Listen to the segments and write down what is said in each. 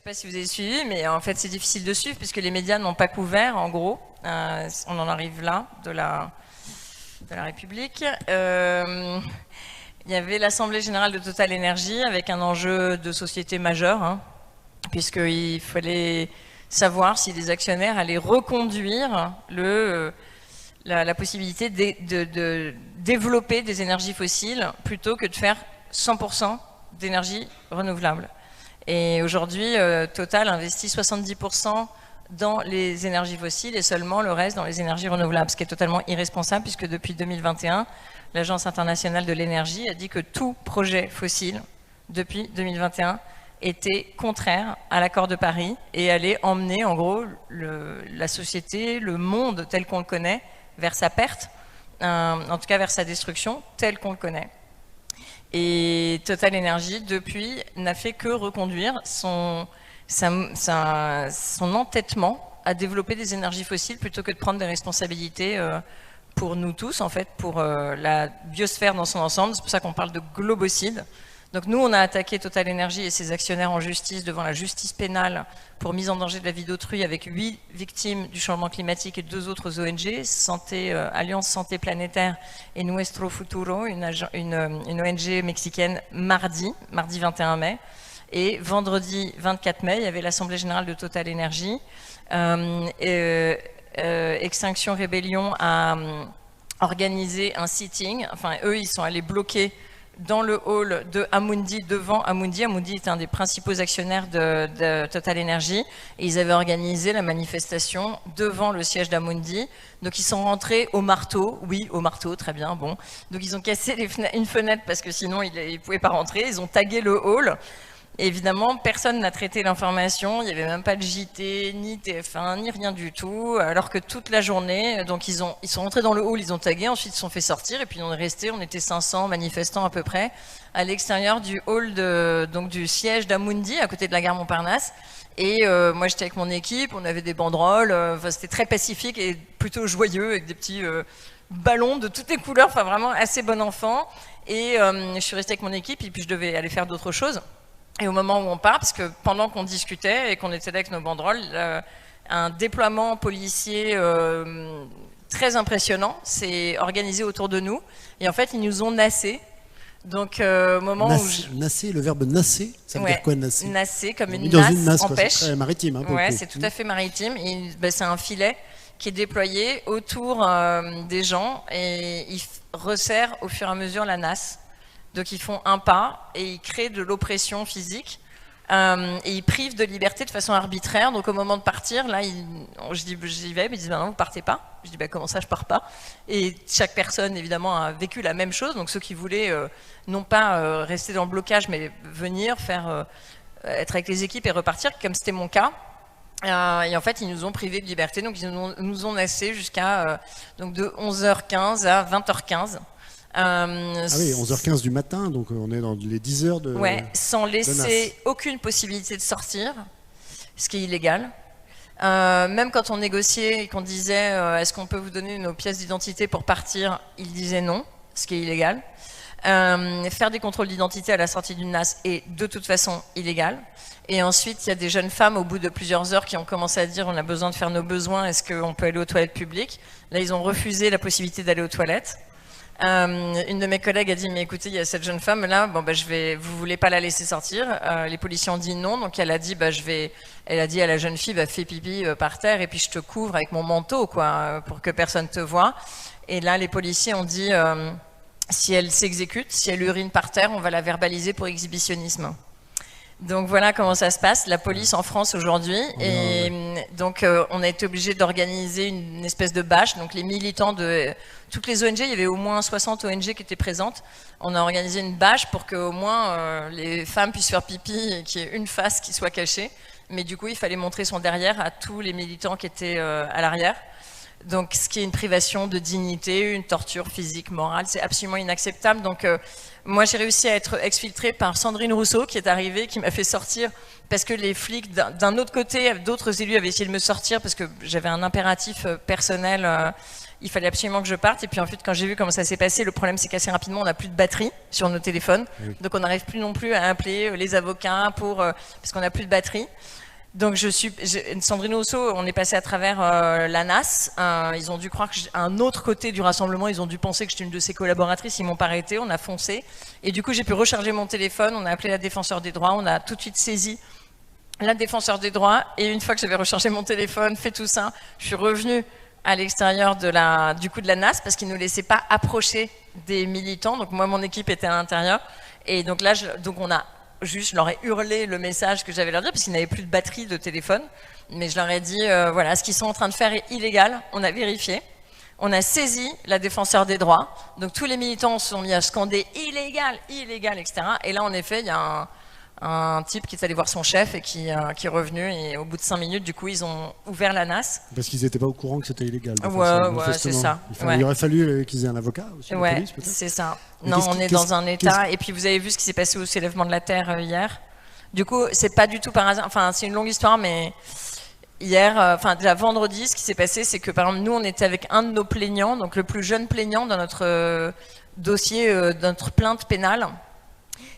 pas si vous avez suivi, mais en fait c'est difficile de suivre puisque les médias n'ont pas couvert, en gros. On en arrive là, de la République. Il y avait l'Assemblée Générale de Total Energy avec un enjeu de société majeur, hein, puisqu'il fallait savoir si les actionnaires allaient reconduire la possibilité de développer des énergies fossiles plutôt que de faire 100% d'énergie renouvelable. Et aujourd'hui, Total investit 70% dans les énergies fossiles et seulement le reste dans les énergies renouvelables, ce qui est totalement irresponsable puisque depuis 2021, l'Agence internationale de l'énergie a dit que tout projet fossile, depuis 2021, était contraire à l'accord de Paris et allait emmener en gros la société, le monde tel qu'on le connaît, vers sa perte, en tout cas vers sa destruction tel qu'on le connaît. Et Total Energy, depuis, n'a fait que reconduire son entêtement à développer des énergies fossiles plutôt que de prendre des responsabilités pour nous tous, en fait, pour la biosphère dans son ensemble. C'est pour ça qu'on parle de globocide. Donc nous, on a attaqué Total Energy et ses actionnaires en justice devant la justice pénale pour mise en danger de la vie d'autrui avec 8 victimes du changement climatique et 2 autres ONG, Alliance Santé Planétaire et Nuestro Futuro, une ONG mexicaine, mardi 21 mai. Et vendredi 24 mai, il y avait l'Assemblée Générale de Total Energy. Extinction Rébellion a organisé un sitting. Enfin, eux, ils sont allés bloquer dans le hall de Amundi, devant Amundi. Amundi est un des principaux actionnaires de Total Energy. Et ils avaient organisé la manifestation devant le siège d'Amundi. Donc ils sont rentrés au marteau. Oui, au marteau, très bien, bon. Donc ils ont cassé une fenêtre parce que sinon ils ne pouvaient pas rentrer. Ils ont tagué le hall. Et évidemment, personne n'a traité l'information. Il n'y avait même pas de JT, ni TF1, ni rien du tout. Alors que toute la journée, donc ils sont rentrés dans le hall, ils ont tagué, ensuite ils se sont fait sortir. Et puis on est resté, on était 500 manifestants à peu près, à l'extérieur du hall donc du siège d'Amundi, à côté de la gare Montparnasse. Et moi j'étais avec mon équipe, on avait des banderoles. C'était très pacifique et plutôt joyeux, avec des petits ballons de toutes les couleurs. Enfin vraiment assez bon enfant. Et je suis restée avec mon équipe et puis je devais aller faire d'autres choses. Et au moment où on part, parce que pendant qu'on discutait et qu'on était là avec nos banderoles, un déploiement policier très impressionnant s'est organisé autour de nous. Et en fait, ils nous ont nassés. Donc, au moment où... Nasser, le verbe nasser, ça veut dire quoi nasser? Nasser, comme une nasse en pêche. C'est très maritime. Hein, ouais, c'est tout à fait maritime. C'est un filet qui est déployé autour des gens et il resserre au fur et à mesure la nasse. Donc ils font un pas et ils créent de l'oppression physique et ils privent de liberté de façon arbitraire. Donc au moment de partir, là, j'y vais, mais ils disent non, vous partez pas. Je dis comment ça, je pars pas. Et chaque personne évidemment a vécu la même chose. Donc ceux qui voulaient non pas rester dans le blocage, mais venir être avec les équipes et repartir, comme c'était mon cas. Et en fait, ils nous ont privés de liberté. Donc ils nous ont nassés jusqu'à donc de 11h15 à 20h15. Ah oui, 11h15 du matin, donc on est dans les 10 heures de... Ouais, sans laisser aucune possibilité de sortir, ce qui est illégal. Même quand on négociait et qu'on disait est-ce qu'on peut vous donner nos pièces d'identité pour partir, ils disaient non, ce qui est illégal. Faire des contrôles d'identité à la sortie d'une NAS est de toute façon illégal. Et ensuite, il y a des jeunes femmes au bout de plusieurs heures qui ont commencé à dire on a besoin de faire nos besoins, est-ce qu'on peut aller aux toilettes publiques? Là, ils ont refusé la possibilité d'aller aux toilettes. Une de mes collègues a dit mais écoutez, il y a cette jeune femme là, vous voulez pas la laisser sortir? Les policiers ont dit non, donc elle a dit elle a dit à la jeune fille fais pipi par terre et puis je te couvre avec mon manteau quoi, pour que personne te voie. Et là les policiers ont dit si elle s'exécute, si elle urine par terre, on va la verbaliser pour exhibitionnisme. Donc voilà comment ça se passe, la police en France aujourd'hui. Et donc on a été obligé d'organiser une espèce de bâche. Donc les militants de toutes les ONG, il y avait au moins 60 ONG qui étaient présentes. On a organisé une bâche pour qu'au moins les femmes puissent faire pipi et qu'il y ait une face qui soit cachée. Mais du coup, il fallait montrer son derrière à tous les militants qui étaient à l'arrière. Donc ce qui est une privation de dignité, une torture physique, morale, c'est absolument inacceptable. Donc moi j'ai réussi à être exfiltrée par Sandrine Rousseau qui est arrivée, qui m'a fait sortir parce que les flics d'un autre côté, d'autres élus avaient essayé de me sortir parce que j'avais un impératif personnel il fallait absolument que je parte. Et puis ensuite, quand j'ai vu comment ça s'est passé, le problème c'est qu'assez rapidement, on n'a plus de batterie sur nos téléphones. Oui. Donc on n'arrive plus non plus à appeler les avocats parce qu'on n'a plus de batterie. Donc Sandrine Rousseau, on est passé à travers la NAS. Ils ont dû croire que un autre côté du rassemblement, ils ont dû penser que j'étais une de ses collaboratrices. Ils m'ont pas arrêté, on a foncé. Et du coup, j'ai pu recharger mon téléphone. On a appelé la défenseur des droits. On a tout de suite saisi la défenseur des droits. Et une fois que j'avais rechargé mon téléphone, fait tout ça, je suis revenue à l'extérieur de la NAS parce qu'ils ne nous laissaient pas approcher des militants. Donc moi, mon équipe était à l'intérieur. Et donc là, je leur ai hurlé le message que j'avais leur dire parce qu'ils n'avaient plus de batterie de téléphone. Mais je leur ai dit, voilà, ce qu'ils sont en train de faire est illégal. On a vérifié. On a saisi la défenseur des droits. Donc tous les militants se sont mis à scander illégal, illégal, etc. Et là, en effet, il y a un type qui est allé voir son chef et qui est revenu. Et au bout de 5 minutes, du coup, ils ont ouvert la NAS. Parce qu'ils n'étaient pas au courant que c'était illégal. Ouais, c'est ça. Il aurait fallu qu'ils aient un avocat aussi. Ouais, police, peut-être. c'est ça. Non, on est dans un état. Et puis, vous avez vu ce qui s'est passé au soulèvement de la Terre hier. Du coup, c'est pas du tout par hasard. Enfin, c'est une longue histoire, mais hier, déjà vendredi, ce qui s'est passé, c'est que par exemple, nous, on était avec un de nos plaignants, donc le plus jeune plaignant dans notre dossier, notre plainte pénale.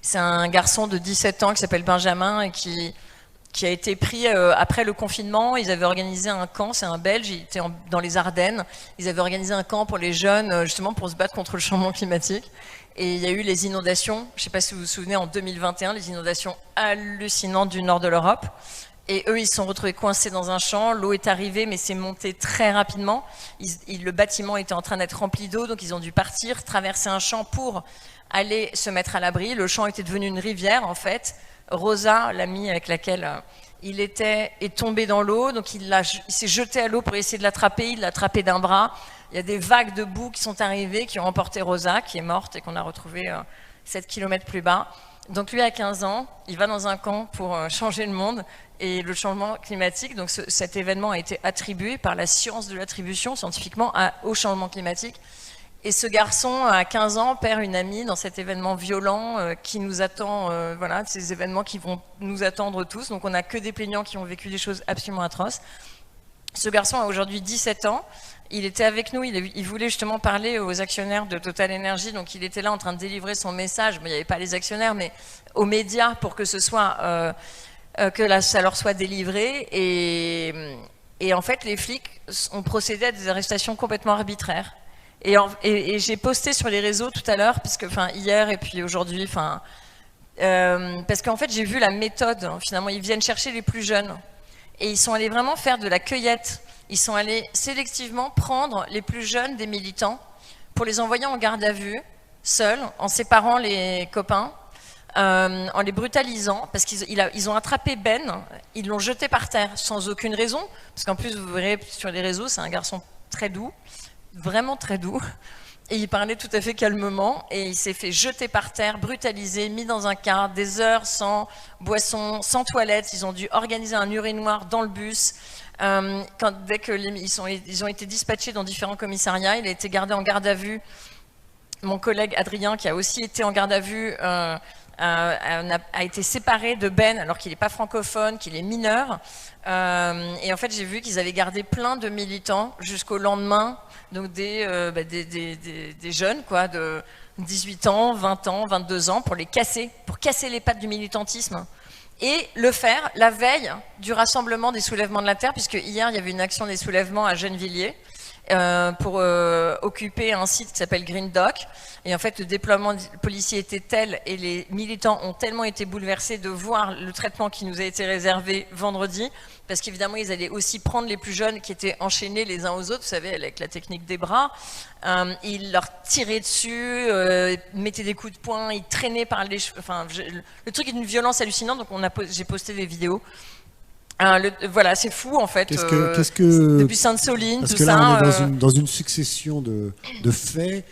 C'est un garçon de 17 ans qui s'appelle Benjamin et qui a été pris après le confinement. Ils avaient organisé un camp, c'est un Belge, il était dans les Ardennes. Ils avaient organisé un camp pour les jeunes, justement pour se battre contre le changement climatique. Et il y a eu les inondations, je ne sais pas si vous vous souvenez, en 2021, les inondations hallucinantes du nord de l'Europe. Et eux, ils se sont retrouvés coincés dans un champ, l'eau est arrivée, mais c'est monté très rapidement. Le bâtiment était en train d'être rempli d'eau, donc ils ont dû partir, traverser un champ pour aller se mettre à l'abri. Le champ était devenu une rivière, en fait. Rosa, l'amie avec laquelle il était, est tombé dans l'eau, donc il s'est jeté à l'eau pour essayer de l'attraper, il l'a attrapé d'un bras. Il y a des vagues de boue qui sont arrivées, qui ont emporté Rosa, qui est morte et qu'on a retrouvée 7 km plus bas. Donc lui, à 15 ans, il va dans un camp pour changer le monde et le changement climatique. Donc cet événement a été attribué par la science de l'attribution, scientifiquement, au changement climatique. Et ce garçon, à 15 ans, perd une amie dans cet événement violent qui nous attend, voilà, ces événements qui vont nous attendre tous. Donc on n'a que des plaignants qui ont vécu des choses absolument atroces. Ce garçon a aujourd'hui 17 ans. Il était avec nous, il voulait justement parler aux actionnaires de Total Energy, donc il était là en train de délivrer son message. Il n'y avait pas les actionnaires, mais aux médias pour que ça leur soit délivré. Et en fait, les flics ont procédé à des arrestations complètement arbitraires. Et j'ai posté sur les réseaux tout à l'heure, hier et puis aujourd'hui, parce qu'en fait j'ai vu la méthode. Finalement, ils viennent chercher les plus jeunes et ils sont allés vraiment faire de la cueillette. Ils sont allés sélectivement prendre les plus jeunes des militants pour les envoyer en garde à vue, seuls, en séparant les copains, en les brutalisant, parce qu'ils ont attrapé Ben, ils l'ont jeté par terre sans aucune raison, parce qu'en plus vous verrez sur les réseaux, c'est un garçon très doux. Vraiment très doux, et il parlait tout à fait calmement, et il s'est fait jeter par terre, brutalisé, mis dans un car, des heures sans boisson, sans toilette. Ils ont dû organiser un urinoir dans le bus. Dès que ils ont été dispatchés dans différents commissariats, il a été gardé en garde à vue. Mon collègue Adrien, qui a aussi été en garde à vue, a été séparé de Ben alors qu'il n'est pas francophone, qu'il est mineur. Et en fait, j'ai vu qu'ils avaient gardé plein de militants jusqu'au lendemain, donc des jeunes, quoi, de 18 ans, 20 ans, 22 ans, pour casser les pattes du militantisme. Et le faire la veille du rassemblement des soulèvements de la Terre, puisque hier, il y avait une action des soulèvements à Gennevilliers pour occuper un site qui s'appelle Green Dock. Et en fait, le déploiement policier était tel et les militants ont tellement été bouleversés de voir le traitement qui nous a été réservé vendredi, parce qu'évidemment, ils allaient aussi prendre les plus jeunes qui étaient enchaînés les uns aux autres, vous savez, avec la technique des bras. Ils leur tiraient dessus, mettaient des coups de poing, ils traînaient par les cheveux. Enfin, le truc est d'une violence hallucinante, donc j'ai posté des vidéos. Voilà, c'est fou en fait. Depuis Sainte-Soline, tout ça. Parce que là, on est dans une succession de faits.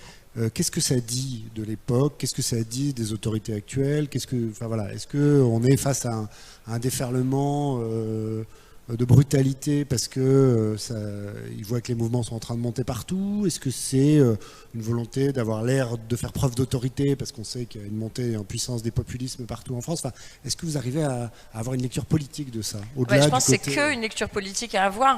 Qu'est-ce que ça dit de l'époque? Qu'est-ce que ça dit des autorités actuelles? Est-ce qu'on est face à un déferlement de brutalité parce que ils voient que les mouvements sont en train de monter partout? Est-ce que c'est une volonté d'avoir l'air de faire preuve d'autorité parce qu'on sait qu'il y a une montée en puissance des populismes partout en France? Enfin, est-ce que vous arrivez à avoir une lecture politique de ça? Je pense que c'est qu'une lecture politique à avoir.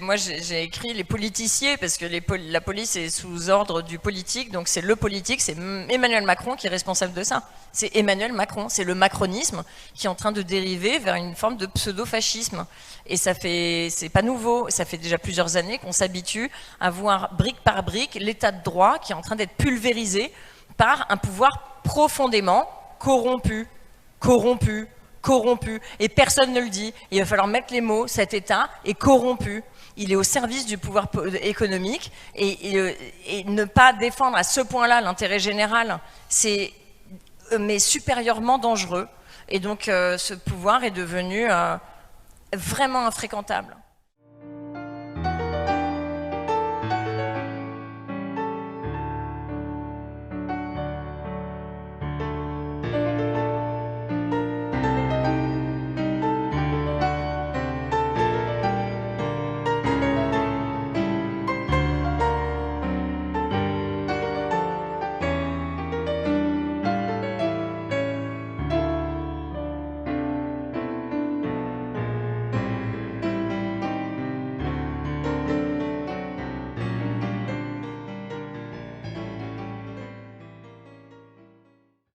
Moi, j'ai écrit les politiciers parce que la police est sous ordre du politique, donc c'est le politique, c'est Emmanuel Macron qui est responsable de ça. C'est Emmanuel Macron, c'est le macronisme qui est en train de dériver vers une forme de pseudo-fascisme. Et c'est pas nouveau, ça fait déjà plusieurs années qu'on s'habitue à voir brique par brique l'état de droit qui est en train d'être pulvérisé par un pouvoir profondément corrompu. Et personne ne le dit. Il va falloir mettre les mots, cet État est corrompu. Il est au service du pouvoir économique et ne pas défendre à ce point-là l'intérêt général, c'est mais supérieurement dangereux. Et donc ce pouvoir est devenu vraiment infréquentable.